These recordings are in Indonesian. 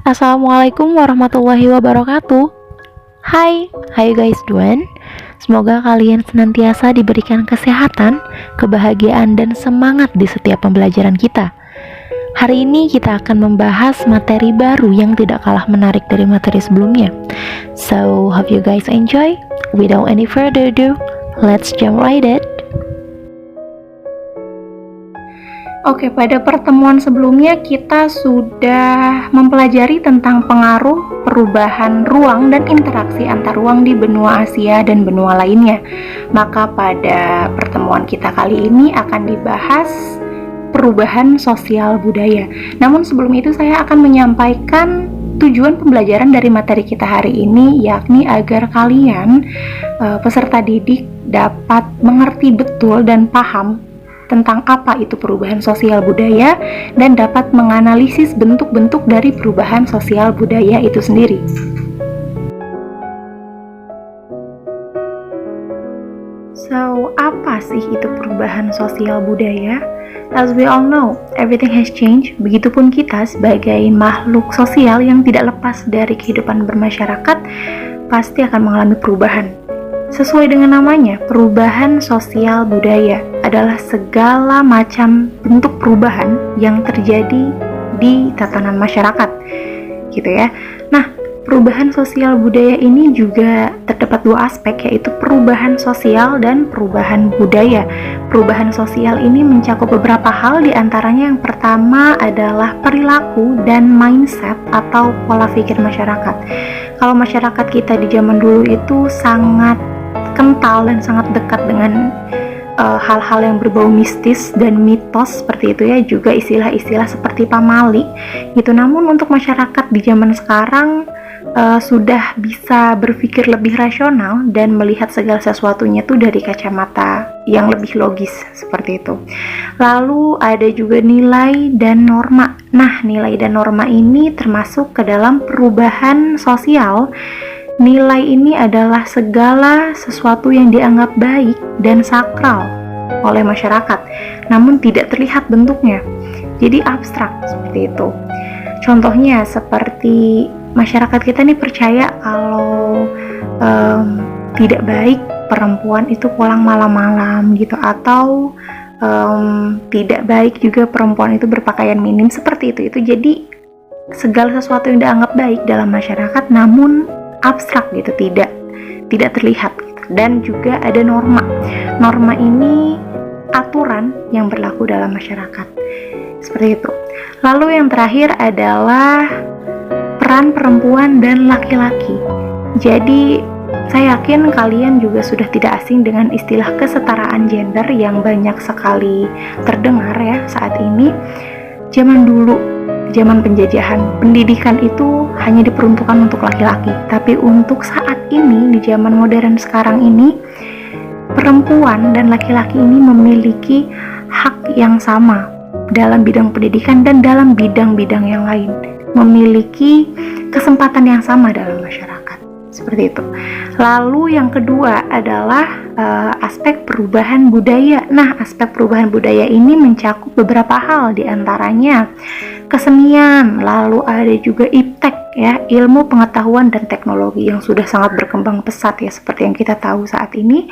Assalamualaikum warahmatullahi wabarakatuh. Hai, how you guys doing? Semoga kalian senantiasa diberikan kesehatan, kebahagiaan, dan semangat di setiap pembelajaran kita. Hari ini kita akan membahas materi baru yang tidak kalah menarik dari materi sebelumnya. So, hope you guys enjoy. Without any further ado, let's jump right in. Oke, pada pertemuan sebelumnya kita sudah mempelajari tentang pengaruh perubahan ruang dan interaksi antar ruang di benua Asia dan benua lainnya. Maka pada pertemuan kita kali ini akan dibahas perubahan sosial budaya. Namun sebelum itu saya akan menyampaikan tujuan pembelajaran dari materi kita hari ini, yakni agar kalian peserta didik dapat mengerti betul dan paham tentang apa itu perubahan sosial budaya dan dapat menganalisis bentuk-bentuk dari perubahan sosial budaya itu sendiri. So, apa sih itu perubahan sosial budaya? As we all know, everything has changed. Begitupun kita sebagai makhluk sosial yang tidak lepas dari kehidupan bermasyarakat pasti akan mengalami perubahan. Sesuai dengan namanya, perubahan sosial budaya adalah segala macam bentuk perubahan yang terjadi di tatanan masyarakat, gitu ya. Nah, perubahan sosial budaya ini juga terdapat dua aspek, yaitu perubahan sosial dan perubahan budaya. Perubahan sosial ini mencakup beberapa hal, diantaranya yang pertama adalah perilaku dan mindset atau pola pikir masyarakat. Kalau masyarakat kita di zaman dulu itu sangat kental dan sangat dekat dengan hal-hal yang berbau mistis dan mitos seperti itu ya, juga istilah-istilah seperti pamali gitu. Namun untuk masyarakat di zaman sekarang sudah bisa berpikir lebih rasional dan melihat segala sesuatunya tuh dari kacamata yang lebih logis seperti itu. Lalu ada juga nilai dan norma. Nah, nilai dan norma ini termasuk ke dalam perubahan sosial. Nilai ini adalah segala sesuatu yang dianggap baik dan sakral oleh masyarakat, namun tidak terlihat bentuknya. Jadi abstrak seperti itu. Contohnya seperti masyarakat kita nih percaya kalau tidak baik perempuan itu pulang malam-malam gitu, atau tidak baik juga perempuan itu berpakaian minim seperti itu. Jadi segala sesuatu yang dianggap baik dalam masyarakat namun abstrak gitu, tidak terlihat gitu. Dan juga ada norma. Norma ini aturan yang berlaku dalam masyarakat seperti itu. Lalu yang terakhir adalah peran perempuan dan laki-laki. Jadi saya yakin kalian juga sudah tidak asing dengan istilah kesetaraan gender yang banyak sekali terdengar ya saat ini. Zaman dulu, zaman penjajahan, pendidikan itu hanya diperuntukkan untuk laki-laki. Tapi untuk saat ini, di zaman modern sekarang ini, perempuan dan laki-laki ini memiliki hak yang sama dalam bidang pendidikan dan dalam bidang-bidang yang lain. Memiliki kesempatan yang sama dalam masyarakat. Seperti itu. Lalu yang kedua adalah aspek perubahan budaya. Nah, aspek perubahan budaya ini mencakup beberapa hal, diantaranya kesenian, lalu ada juga iptek ya, ilmu pengetahuan dan teknologi yang sudah sangat berkembang pesat ya, seperti yang kita tahu saat ini.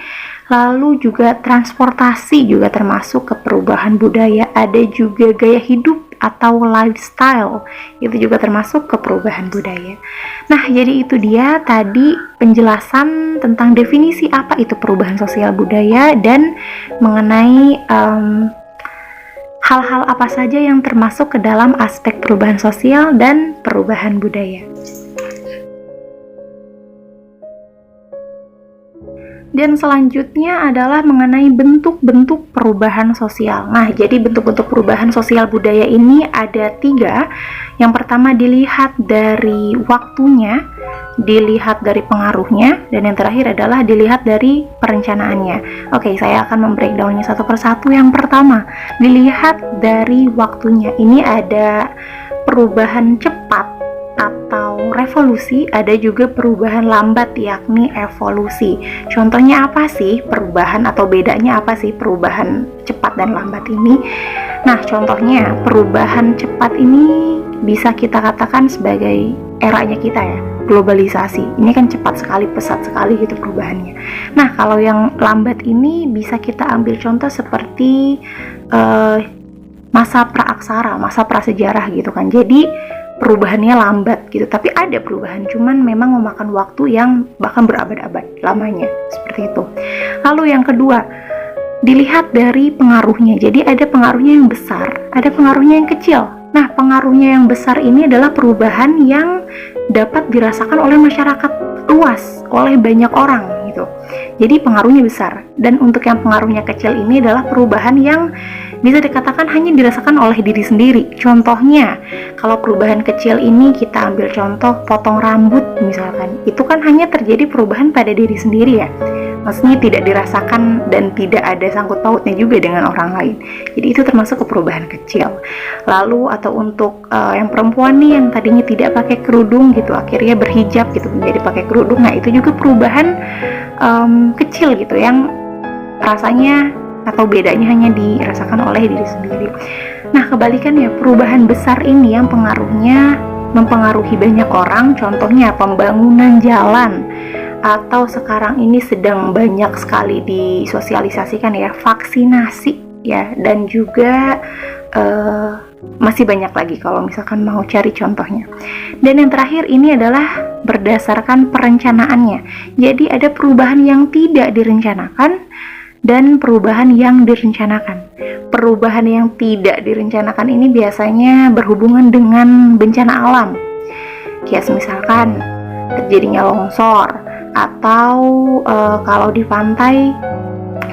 Lalu juga transportasi juga termasuk ke perubahan budaya. Ada juga gaya hidup atau lifestyle, itu juga termasuk ke perubahan budaya. Nah, jadi itu dia tadi penjelasan tentang definisi apa itu perubahan sosial budaya dan mengenai hal-hal apa saja yang termasuk ke dalam aspek perubahan sosial dan perubahan budaya. Dan selanjutnya adalah mengenai bentuk-bentuk perubahan sosial. Nah, jadi bentuk-bentuk perubahan sosial budaya ini ada 3. Yang pertama dilihat dari waktunya, dilihat dari pengaruhnya, dan yang terakhir adalah dilihat dari perencanaannya. Oke, saya akan membreakdownnya satu persatu. Yang pertama, dilihat dari waktunya. Ini ada perubahan cepat atau revolusi, ada juga perubahan lambat yakni evolusi. Contohnya apa sih perubahan atau bedanya apa sih perubahan cepat dan lambat ini? Nah, contohnya perubahan cepat ini bisa kita katakan sebagai eranya kita ya, globalisasi. Ini kan cepat sekali, pesat sekali gitu perubahannya. Nah, kalau yang lambat ini bisa kita ambil contoh seperti masa praaksara, masa prasejarah gitu kan. Jadi perubahannya lambat gitu, tapi ada perubahan, cuman memang memakan waktu yang bahkan berabad-abad lamanya, seperti itu. Lalu yang kedua, dilihat dari pengaruhnya. Jadi ada pengaruhnya yang besar, ada pengaruhnya yang kecil. Nah, pengaruhnya yang besar ini adalah perubahan yang dapat dirasakan oleh masyarakat luas, oleh banyak orang gitu. Jadi pengaruhnya besar. Dan untuk yang pengaruhnya kecil ini adalah perubahan yang bisa dikatakan hanya dirasakan oleh diri sendiri. Contohnya, kalau perubahan kecil ini kita ambil contoh potong rambut misalkan, itu kan hanya terjadi perubahan pada diri sendiri ya. Maksudnya tidak dirasakan dan tidak ada sangkut pautnya juga dengan orang lain. Jadi itu termasuk ke perubahan kecil. Lalu atau untuk yang perempuan nih yang tadinya tidak pakai kerudung gitu, akhirnya berhijab gitu menjadi pakai kerudung. Nah, itu juga perubahan kecil gitu yang rasanya atau bedanya hanya dirasakan oleh diri sendiri. Nah, kebalikannya, perubahan besar ini yang pengaruhnya mempengaruhi banyak orang, contohnya pembangunan jalan, atau sekarang ini sedang banyak sekali disosialisasikan ya, vaksinasi ya, dan juga masih banyak lagi kalau misalkan mau cari contohnya. Dan yang terakhir ini adalah berdasarkan perencanaannya. Jadi ada perubahan yang tidak direncanakan dan perubahan yang direncanakan. Perubahan yang tidak direncanakan ini biasanya berhubungan dengan bencana alam. Kayak misalkan terjadinya longsor, atau kalau di pantai,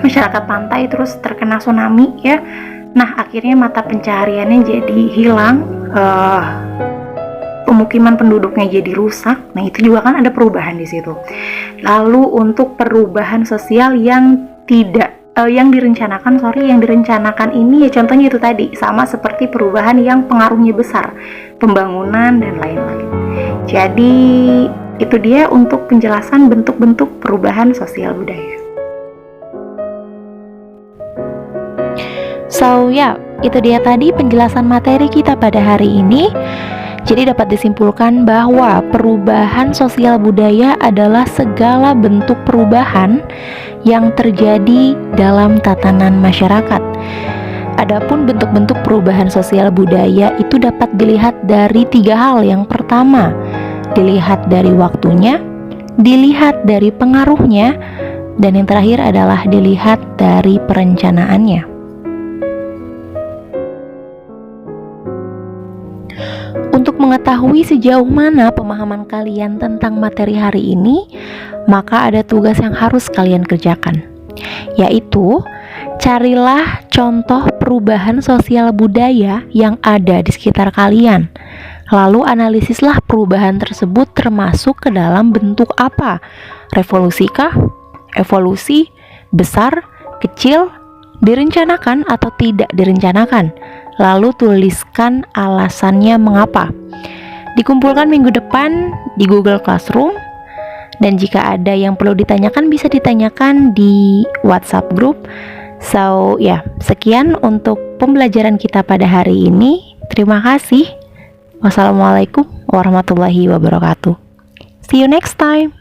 masyarakat pantai terus terkena tsunami ya. Nah, akhirnya mata pencahariannya jadi hilang, pemukiman penduduknya jadi rusak. Nah, itu juga kan ada perubahan di situ. Lalu untuk perubahan sosial yang yang direncanakan ini ya, contohnya itu tadi sama seperti perubahan yang pengaruhnya besar, pembangunan dan lain-lain. Jadi itu dia untuk penjelasan bentuk-bentuk perubahan sosial budaya. So ya, itu dia tadi penjelasan materi kita pada hari ini. Jadi dapat disimpulkan bahwa perubahan sosial budaya adalah segala bentuk perubahan yang terjadi dalam tatanan masyarakat. Adapun bentuk-bentuk perubahan sosial budaya itu dapat dilihat dari 3 hal. Yang pertama, dilihat dari waktunya, dilihat dari pengaruhnya, dan yang terakhir adalah dilihat dari perencanaannya. Untuk mengetahui sejauh mana pemahaman kalian tentang materi hari ini, maka ada tugas yang harus kalian kerjakan, yaitu carilah contoh perubahan sosial budaya yang ada di sekitar kalian. Lalu analisislah perubahan tersebut termasuk ke dalam bentuk apa? Revolusi kah? Evolusi? Besar? Kecil? Direncanakan atau tidak direncanakan? Lalu tuliskan alasannya mengapa. Dikumpulkan minggu depan di Google Classroom. Dan jika ada yang perlu ditanyakan, bisa ditanyakan di WhatsApp group. So ya, sekian untuk pembelajaran kita pada hari ini. Terima kasih. Wassalamualaikum warahmatullahi wabarakatuh. See you next time.